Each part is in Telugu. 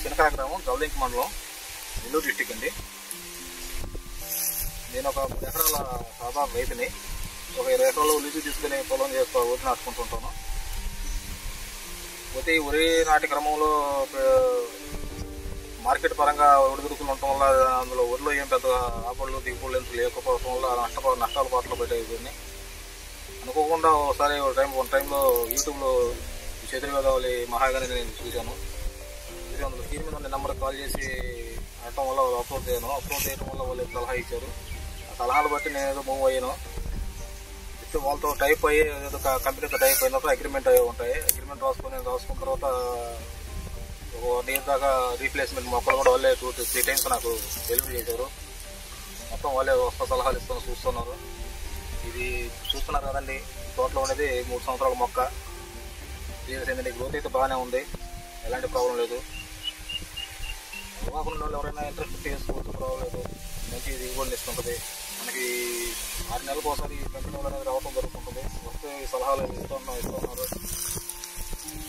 చినకాయ గ్రామం, జవలింక మండలం, నెల్లూరు డిస్టిక్ అండి. నేను ఒక 3 ఎకరాల సాధారణ రైతుని. ఒక 20 ఎకరాలు లీజు తీసుకుని పొలం వరి నాటుకుంటుంటాను. వరి నాటి క్రమంలో మార్కెట్ పరంగా ఒడిదుడుకులు ఉండటం వల్ల అందులో వరిలో ఏం పెద్ద ఆపళ్ళు దిగుబడులు ఎంత లేకపోవడం వల్ల నష్టాల పాటలు పెట్టాయి. వీరిని అనుకోకుండా ఒకసారి వన్ టైంలో యూట్యూబ్లో చెదురుగోదావరి మహాగాని నేను చూశాను. అందులో స్క్రీన్ మీద ఉన్న నెంబర్కి కాల్ చేసి అనటం వల్ల వాళ్ళు అప్లోడ్ చేయడం వల్ల వాళ్ళు సలహా ఇచ్చారు. ఆ సలహాలు బట్టి నేను ఏదో మూవ్ అయ్యాను. వాళ్ళతో టైప్ అయ్యి ఏదో కంపెనీతో టైప్ అయిన తర్వాత అగ్రిమెంట్ ఉంటాయి. అగ్రిమెంట్ రాసుకున్న తర్వాత 1 ఇయర్ దాకా రీప్లేస్మెంట్ మొక్కలు కూడా వాళ్ళే 2-3 టైమ్స్ నాకు డెలివరీ చేశారు. మొత్తం వాళ్ళే వస్తా సలహాలు చూస్తున్నారు. ఇది చూస్తున్నారు కదండి, తోటలో ఉండేది 3 సంవత్సరాల మొక్క. దీని గ్రోత్ అయితే బాగానే ఉంది, ఎలాంటి ప్రాబ్లం లేదు. అవగాహన వాళ్ళు ఎవరైనా ఇంట్రెస్ట్ చేసుకోవచ్చు, ప్రాబ్లం లేదు. మంచి దిగుబడిని ఇస్తుంటుంది. మనకి 6 నెలలకు ఒకసారి కంపెనీ వాళ్ళు అనేది రావడం జరుగుతుంటుంది. వస్తే సలహాలు ఇస్తున్నారు.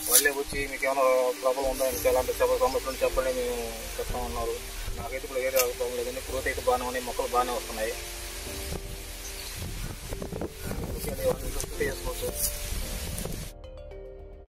వాళ్ళే వచ్చి మీకు ఏమైనా ప్రాబ్లం ఉందా, మీకు ఎలాంటి సమస్యలు చెప్పండి మేము చెప్తామన్నారు. నాకైతే ఇప్పుడు వేరే ప్రాబ్లం లేదండి. గ్రోత్ అయితే బాగానే ఉన్నాయి, మొక్కలు బాగానే వస్తున్నాయి. చేసుకోవచ్చు.